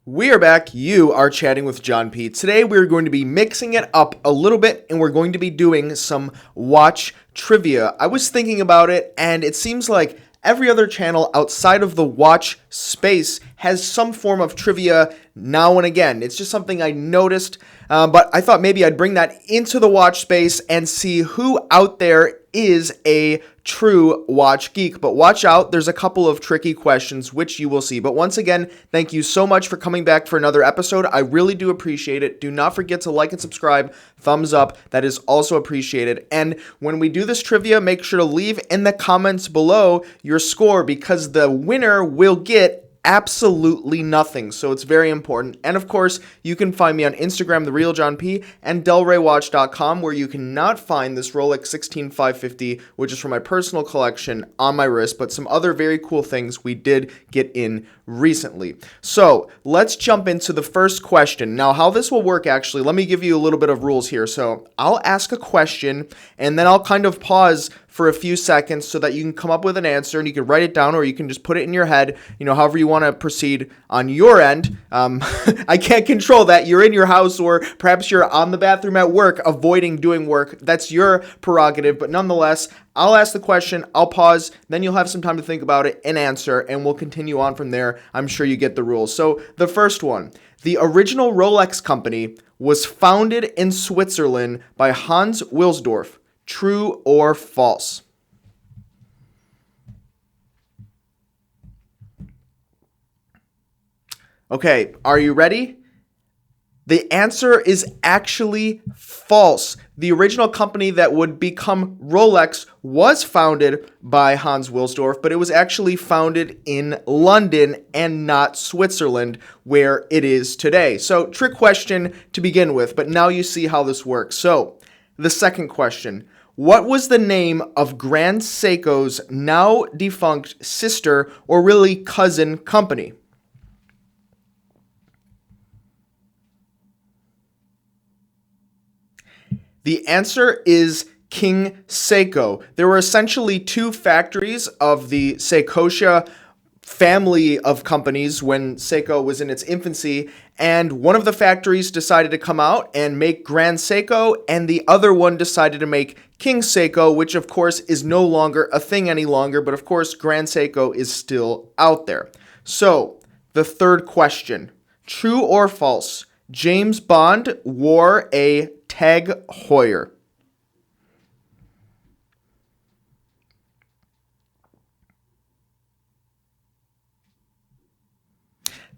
We are back. You are chatting with John P. Today we're going to be mixing it up a little bit and we're going to be doing some watch trivia. I was thinking about it and it seems like every other channel outside of the watch space has some form of trivia now and again. It's just something I noticed, but I thought maybe I'd bring that into the watch space and see who out there is a true watch geek. But watch out, there's a couple of tricky questions which you will see. But once again, thank you so much for coming back for another episode. I really do appreciate it. Do not forget to like and subscribe, thumbs up, that is also appreciated. And when we do this trivia, make sure to leave in the comments below your score because the winner will get absolutely nothing, so it's very important. And of course, you can find me on Instagram, TheRealJohnP, and DelReyWatch.com, where you cannot find this Rolex 16550, which is from my personal collection, on my wrist, but some other very cool things we did get in recently. So let's jump into the first question. Now, how this will work, actually, let me give you a little bit of rules here. So I'll ask a question, and then I'll kind of pause for a few seconds so that you can come up with an answer and you can write it down or you can just put it in your head, however you want to proceed on your end. I can't control that. You're in your house or perhaps you're on the bathroom at work avoiding doing work. That's your prerogative, but nonetheless, I'll ask the question, I'll pause, then you'll have some time to think about it and answer, and we'll continue on from there. I'm sure you get the rules. So the first one, the original Rolex company was founded in Switzerland by Hans Wilsdorf. True or false? Okay, are you ready? The answer is actually false. The original company that would become Rolex was founded by Hans Wilsdorf, but it was actually founded in London and not Switzerland, where it is today. So, trick question to begin with, but now you see how this works. So, the second question. What was the name of Grand Seiko's now defunct sister or really cousin company? The answer is King Seiko. There were essentially two factories of the Seikosha family of companies when Seiko was in its infancy, and one of the factories decided to come out and make Grand Seiko, and the other one decided to make King Seiko, which of course is no longer a thing any longer, but of course Grand Seiko is still out there. So, the third question, true or false, James Bond wore a Tag Heuer?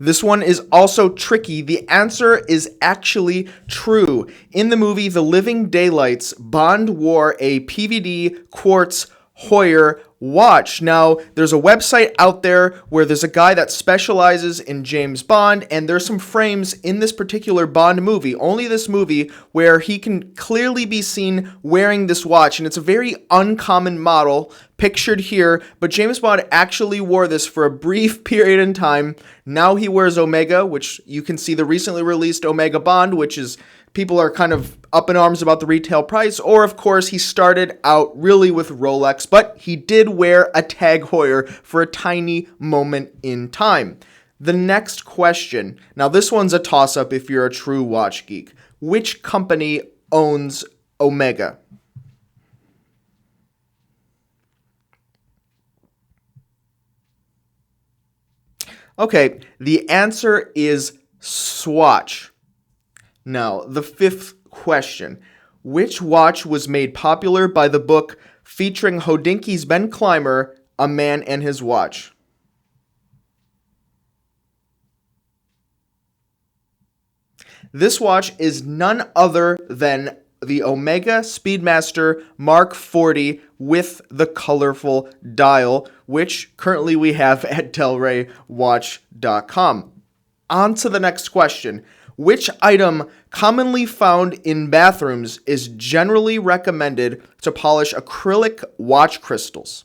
This one is also tricky. The answer is actually true. In the movie The Living Daylights, Bond wore a PVD quartz Heuer watch. Now, there's a website out there where there's a guy that specializes in James Bond, and there's some frames in this particular Bond movie, only this movie, where he can clearly be seen wearing this watch, and it's a very uncommon model pictured here, but James Bond actually wore this for a brief period in time. Now he wears Omega, which you can see the recently released Omega Bond, which is people are kind of up in arms about the retail price, or of course he started out really with Rolex, but he did wear a Tag Heuer for a tiny moment in time. The next question, now this one's a toss-up if you're a true watch geek. Which company owns Omega? Okay, the answer is Swatch. Now, the fifth question. Which watch was made popular by the book featuring Hodinkie's Ben Clymer, A Man and His Watch? This watch is none other than the Omega Speedmaster Mark 40 with the colorful dial, which currently we have at DelReyWatch.com. On to the next question. Which item commonly found in bathrooms is generally recommended to polish acrylic watch crystals?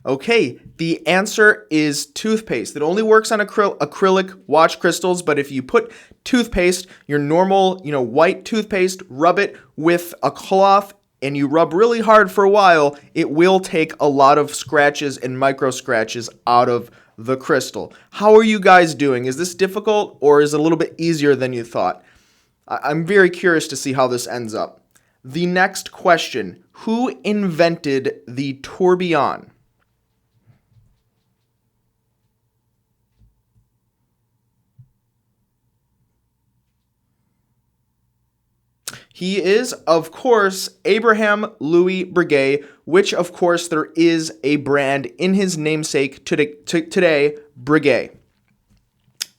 Okay, the answer is toothpaste. It only works on acrylic watch crystals, but if you put toothpaste, your normal, white toothpaste, rub it with a cloth and you rub really hard for a while, it will take a lot of scratches and micro scratches out of the crystal. How are you guys doing? Is this difficult or is it a little bit easier than you thought? I'm very curious to see how this ends up. The next question, who invented the tourbillon? He is, of course, Abraham Louis Breguet, which, of course, there is a brand in his namesake today, Breguet.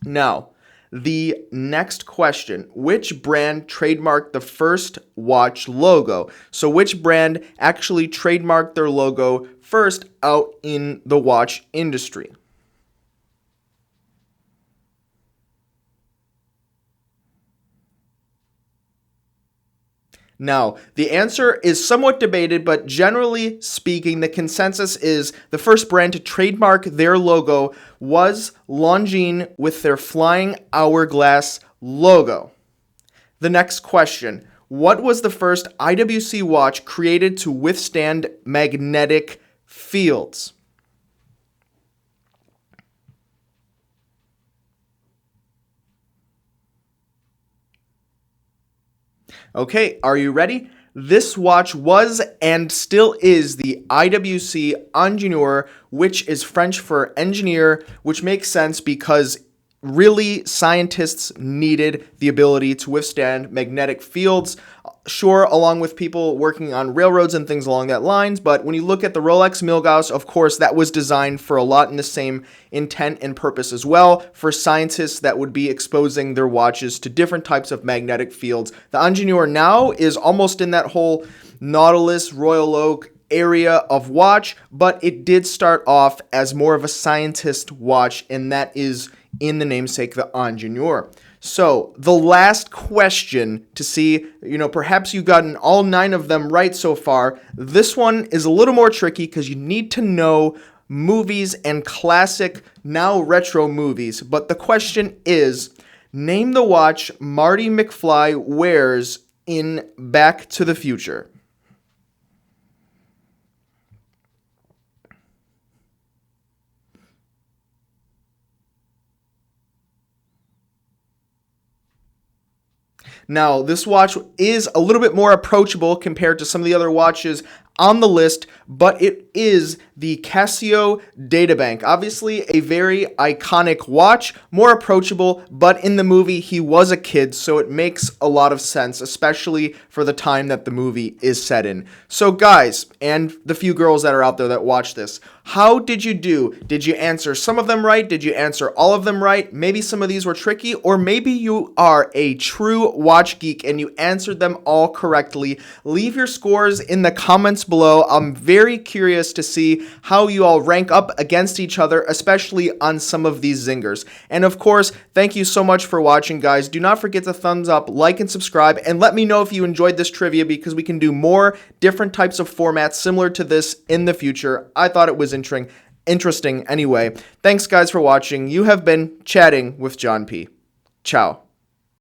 Now, the next question, which brand trademarked the first watch logo? So which brand actually trademarked their logo first out in the watch industry? Now, the answer is somewhat debated, but generally speaking, the consensus is the first brand to trademark their logo was Longines with their flying hourglass logo. The next question, what was the first IWC watch created to withstand magnetic fields? Okay, are you ready? This watch was and still is the IWC Ingénieur, which is French for engineer, which makes sense because really scientists needed the ability to withstand magnetic fields. Sure, along with people working on railroads and things along that lines, but when you look at the Rolex Milgauss, of course, that was designed for a lot in the same intent and purpose as well, for scientists that would be exposing their watches to different types of magnetic fields. The Ingénieur now is almost in that whole Nautilus, Royal Oak area of watch, but it did start off as more of a scientist watch, and that is in the namesake, the Ingénieur. So, the last question to see, perhaps you've gotten all 9 of them right so far. This one is a little more tricky because you need to know movies and classic, now retro movies. But the question is, name the watch Marty McFly wears in Back to the Future. Now, this watch is a little bit more approachable compared to some of the other watches on the list, but it is the Casio Databank. Obviously, a very iconic watch, more approachable, but in the movie, he was a kid, so it makes a lot of sense, especially for the time that the movie is set in. So, guys, and the few girls that are out there that watch this, how did you do? Did you answer some of them right? Did you answer all of them right? Maybe some of these were tricky, or maybe you are a true watch geek and you answered them all correctly. Leave your scores in the comments below. I'm very curious to see how you all rank up against each other, especially on some of these zingers. And of course, thank you so much for watching, guys. Do not forget to thumbs up, like, and subscribe, and let me know if you enjoyed this trivia because we can do more different types of formats similar to this in the future. I thought it was interesting anyway. Thanks, guys, for watching. You have been chatting with John P. Ciao.